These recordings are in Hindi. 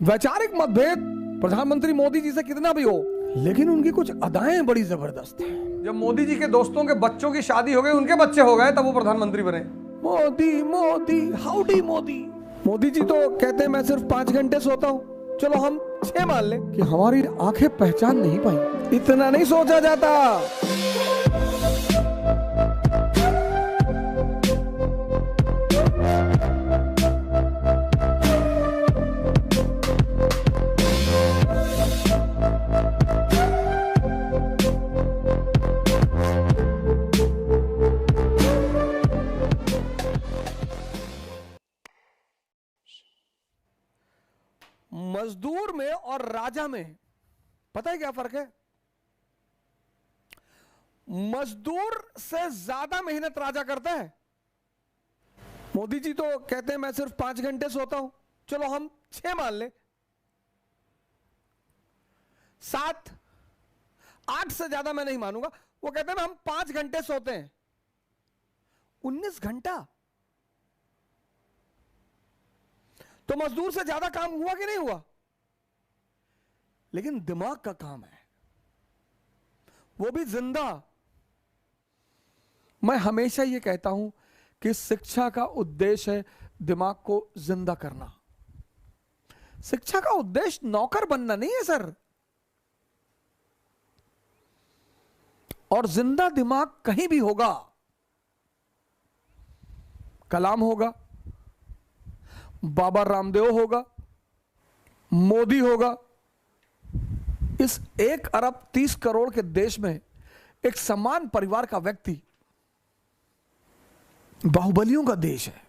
वैचारिक मतभेद प्रधानमंत्री मोदी जी से कितना भी हो, लेकिन उनकी कुछ अदाएं बड़ी जबरदस्त हैं। जब मोदी जी के दोस्तों के बच्चों की शादी हो गई, उनके बच्चे हो गए, तब वो प्रधानमंत्री बने। मोदी मोदी हाउडी मोदी। मोदी जी तो कहते हैं मैं सिर्फ 5 घंटे सोता हूँ, चलो हम 6 मान लें कि हमारी आंखें पहचान नहीं पाई। इतना नहीं सोचा जाता। मजदूर में और राजा में पता है क्या फर्क है? मजदूर से ज्यादा मेहनत राजा करता है। मोदी जी तो कहते हैं मैं सिर्फ 5 घंटे सोता हूं, चलो हम 6 मान लें। 7 8 से ज्यादा मैं नहीं मानूंगा। वो कहते हैं हम 5 घंटे सोते हैं। 19 घंटा तो मजदूर से ज्यादा काम हुआ कि नहीं हुआ? लेकिन दिमाग का काम है, वो भी जिंदा। मैं हमेशा ये कहता हूं कि शिक्षा का उद्देश्य है दिमाग को जिंदा करना। शिक्षा का उद्देश्य नौकर बनना नहीं है सर। और जिंदा दिमाग कहीं भी होगा। कलाम होगा, बाबा रामदेव होगा, मोदी होगा। इस 1 अरब 30 करोड़ के देश में एक समान परिवार का व्यक्ति। बाहुबलियों का देश है,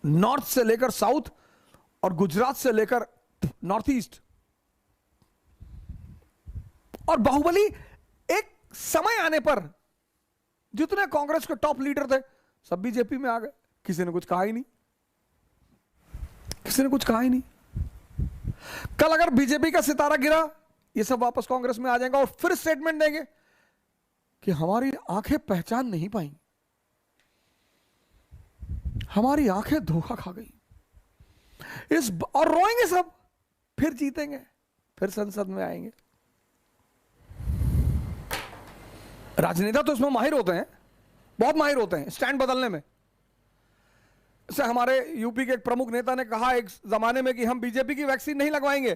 नॉर्थ से लेकर साउथ और गुजरात से लेकर नॉर्थ ईस्ट। और बाहुबली एक समय आने पर जितने कांग्रेस के टॉप लीडर थे सब बीजेपी में आ गए। किसी ने कुछ कहा ही नहीं, किसी ने कुछ कहा ही नहीं। कल अगर बीजेपी का सितारा गिरा, ये सब वापस कांग्रेस में आ जाएगा और फिर स्टेटमेंट देंगे कि हमारी आंखें पहचान नहीं पाई, हमारी आंखें धोखा खा गई और रोएंगे सब। फिर जीतेंगे, फिर संसद में आएंगे। राजनेता तो इसमें माहिर होते हैं, बहुत माहिर होते हैं स्टैंड बदलने में। से हमारे यूपी के एक प्रमुख नेता ने कहा एक जमाने में कि हम बीजेपी की वैक्सीन नहीं लगवाएंगे,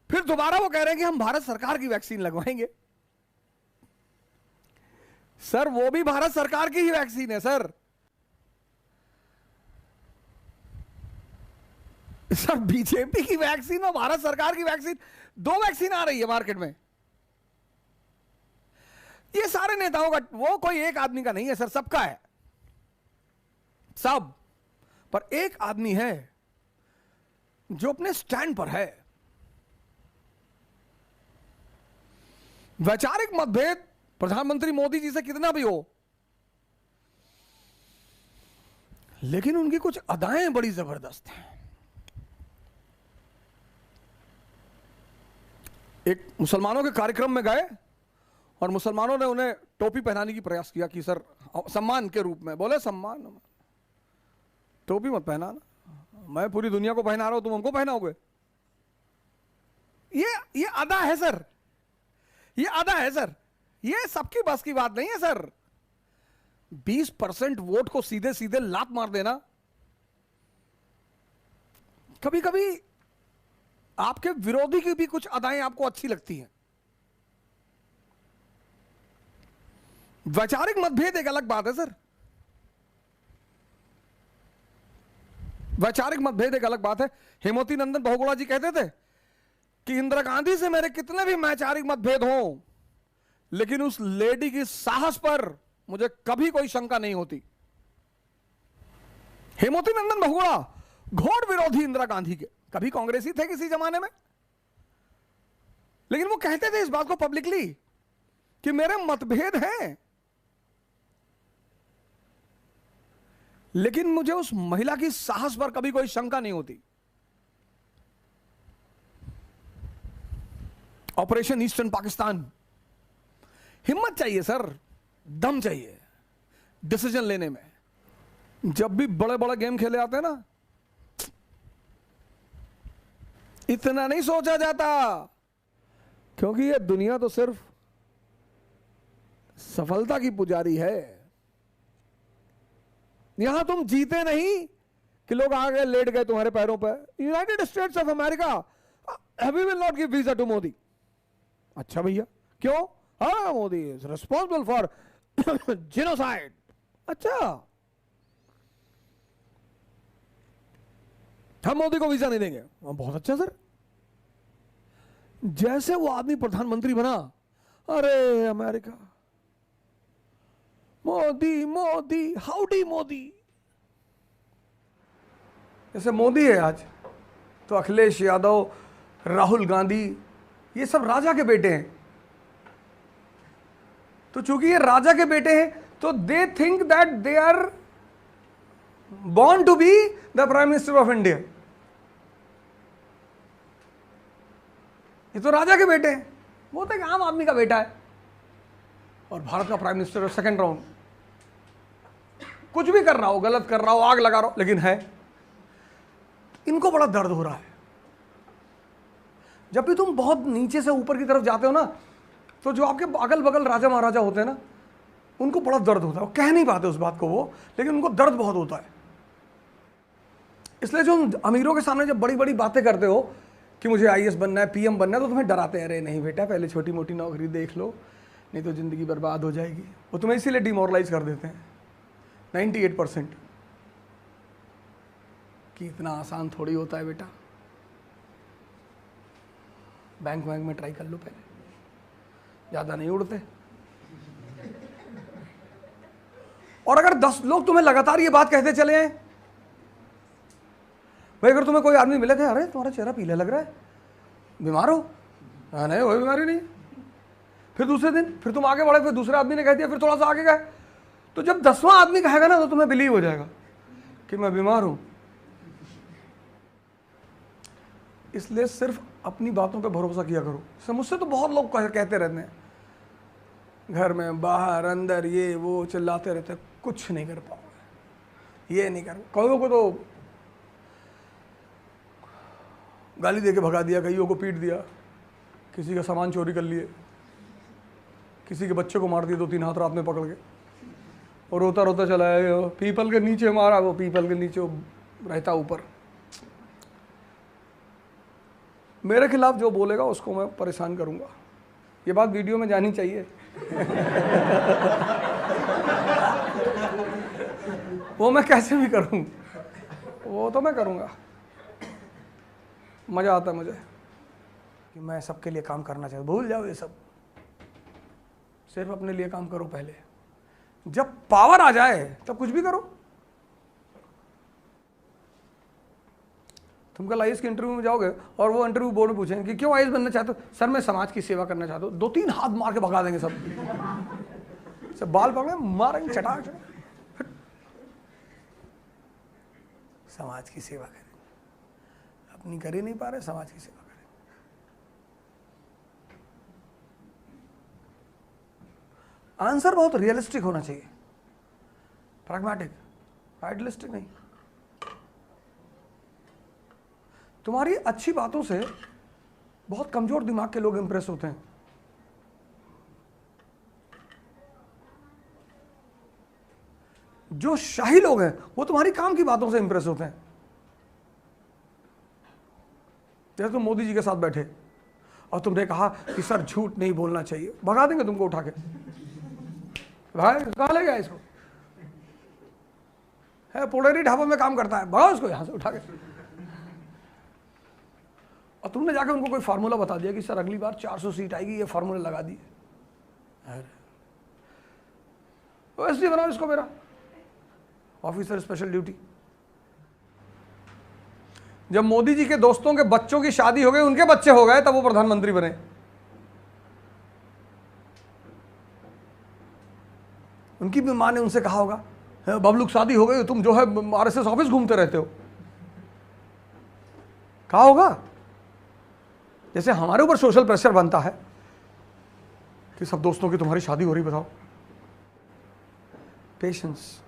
फिर दोबारा वो कह रहे हैं कि हम भारत सरकार की वैक्सीन लगवाएंगे। सर वो भी भारत सरकार की ही वैक्सीन है सर। सर बीजेपी की वैक्सीन और भारत सरकार की वैक्सीन, 2 वैक्सीन आ रही है मार्केट में। ये सारे नेताओं का, वो कोई एक आदमी का नहीं है सर, सबका है सब। पर एक आदमी है जो अपने स्टैंड पर है। वैचारिक मतभेद प्रधानमंत्री मोदी जी से कितना भी हो, लेकिन उनकी कुछ अदाएं बड़ी जबरदस्त हैं। एक मुसलमानों के कार्यक्रम में गए और मुसलमानों ने उन्हें टोपी पहनाने की प्रयास किया कि सर सम्मान के रूप में। बोले सम्मान, टोपी मत पहनाना, मैं पूरी दुनिया को पहना रहा हूं, तुम हमको पहनाओगे। ये अदा है सर, ये अदा है सर। ये सबकी बस की बात नहीं है सर। 20% वोट को सीधे सीधे लात मार देना, कभी कभी आपके विरोधी की भी कुछ अदाएं आपको अच्छी लगती हैं। वैचारिक मतभेद एक अलग बात है सर। वैचारिक मतभेद एक अलग बात है। हेमवती नंदन बहुगुणा जी कहते थे कि इंदिरा गांधी से मेरे कितने भी वैचारिक मतभेद हों, लेकिन उस लेडी की साहस पर मुझे कभी कोई शंका नहीं होती। हेमवती नंदन बहुगुणा घोर विरोधी इंदिरा गांधी के, कभी कांग्रेसी थे किसी जमाने में, लेकिन वो कहते थे इस बात को पब्लिकली कि मेरे मतभेद हैं, लेकिन मुझे उस महिला की साहस पर कभी कोई शंका नहीं होती। ऑपरेशन ईस्टर्न पाकिस्तान, हिम्मत चाहिए सर, दम चाहिए डिसीजन लेने में। जब भी बड़े बड़े गेम खेले आते हैं ना, इतना नहीं सोचा जाता, क्योंकि ये दुनिया तो सिर्फ सफलता की पुजारी है। यहां तुम जीते नहीं कि लोग आ गए लेट गए तुम्हारे पैरों पर। United States of America we will not give visa to Modi. अच्छा भैया क्यों? हाँ, Modi is responsible for genocide. अच्छा, हम मोदी को वीजा नहीं देंगे। बहुत अच्छा सर। जैसे वो आदमी प्रधानमंत्री बना, अरे अमेरिका, मोदी मोदी, हाउडी मोदी। जैसे मोदी है आज, तो अखिलेश यादव, राहुल गांधी, ये सब राजा के बेटे हैं। तो चूंकि ये राजा के बेटे हैं, तो they think that they are born to be the prime minister of India. ये तो राजा के बेटे हैं, वो तो एक आम आदमी का बेटा है, और भारत का प्राइम मिनिस्टर सेकंड राउंड। कुछ भी कर रहा हो, गलत कर रहा हो, आग लगा रहा हो, लेकिन है। इनको बड़ा दर्द हो रहा है। जब भी तुम बहुत नीचे से ऊपर की तरफ जाते हो ना, तो जो आपके अगल बगल राजा महाराजा होते हैं ना, उनको बड़ा दर्द होता है। वो कह नहीं पाते उस बात को वो, लेकिन उनको दर्द बहुत होता है। इसलिए जो अमीरों के सामने जब बड़ी बड़ी बातें करते हो कि मुझे आईएएस बनना है, पीएम बनना है, तो तुम्हें डराते हैं। अरे नहीं बेटा, पहले छोटी मोटी नौकरी देख लो, नहीं तो जिंदगी बर्बाद हो जाएगी। वो तुम्हें इसीलिए डिमोरलाइज कर देते हैं 98% कि इतना आसान थोड़ी होता है बेटा, बैंक में ट्राई कर लो पहले, ज़्यादा नहीं उड़ते। और अगर 10 लोग तुम्हें लगातार ये बात कहते चले हैं, भाई अगर तुम्हें कोई आदमी मिले थे, अरे तुम्हारा चेहरा पीला लग रहा है, बीमार हो? हाँ नहीं, कोई बीमारी नहीं। फिर दूसरे दिन फिर तुम आगे बढ़े, फिर दूसरे आदमी ने कह दिया, फिर थोड़ा सा आगे गए, तो जब 10वां आदमी कहेगा ना, तो तुम्हें बिलीव हो जाएगा कि मैं बीमार हूं। इसलिए सिर्फ अपनी बातों पे भरोसा किया करो। मुझसे तो बहुत लोग कहते रहते हैं, घर में बाहर अंदर ये वो चिल्लाते रहते, कुछ नहीं कर पाओगे, ये नहीं कर। कईयों को तो गाली दे के भगा दिया, कईयों को पीट दिया, किसी का सामान चोरी कर लिए, किसी के बच्चे को मार दिया 2-3 हाथ रात में पकड़ के, और रोता रोता चला है। पीपल के नीचे मारा, वो पीपल के नीचे रहता ऊपर। मेरे खिलाफ जो बोलेगा उसको मैं परेशान करूंगा। ये बात वीडियो में जानी चाहिए। वो मैं कैसे भी करूं, वो तो मैं करूंगा। मजा आता है मुझे कि मैं सबके लिए काम करना चाहिए। भूल जाओ ये सब, सिर्फ अपने लिए काम करो पहले। जब पावर आ जाए तब कुछ भी करो। तुम कल आईएएस के इंटरव्यू में जाओगे और वो इंटरव्यू बोर्ड में पूछेंगे कि क्यों आईएएस बनना चाहते हो? सर मैं समाज की सेवा करना चाहता हूँ। 2-3 हाथ मार के भगा देंगे सब बाल पकड़े मारेंगे चटाक। समाज की सेवा करें, अपनी कर ही नहीं पा रहे, समाज की सेवा करें। आंसर बहुत रियलिस्टिक होना चाहिए, प्रैग्मेटिक, आइडियलिस्टिक नहीं। तुम्हारी अच्छी बातों से बहुत कमजोर दिमाग के लोग इंप्रेस होते हैं। जो शाही लोग हैं वो तुम्हारी काम की बातों से इंप्रेस होते हैं। जैसे तुम मोदी जी के साथ बैठे और तुमने कहा कि सर झूठ नहीं बोलना चाहिए, भगा देंगे तुमको उठा के। भाई कहाँ ले गया इसको? है पोड़ेरी ढाबा में काम करता है, भगाओ इसको यहां से उठा के। और तुमने जाके उनको कोई फार्मूला बता दिया कि सर अगली बार 400 सीट आएगी, ये फार्मूला लगा दिए। वैसे बनाओ इसको, मेरा ऑफिसर स्पेशल ड्यूटी। जब मोदी जी के दोस्तों के बच्चों की शादी हो गई, उनके बच्चे हो गए, तब वो प्रधानमंत्री बने। उनकी भी मां ने उनसे कहा होगा, बबलू की शादी हो गई, तुम जो है आरएसएस ऑफिस घूमते रहते हो। कहा होगा। जैसे हमारे ऊपर सोशल प्रेशर बनता है कि सब दोस्तों की तुम्हारी शादी हो रही, बताओ। पेशेंस।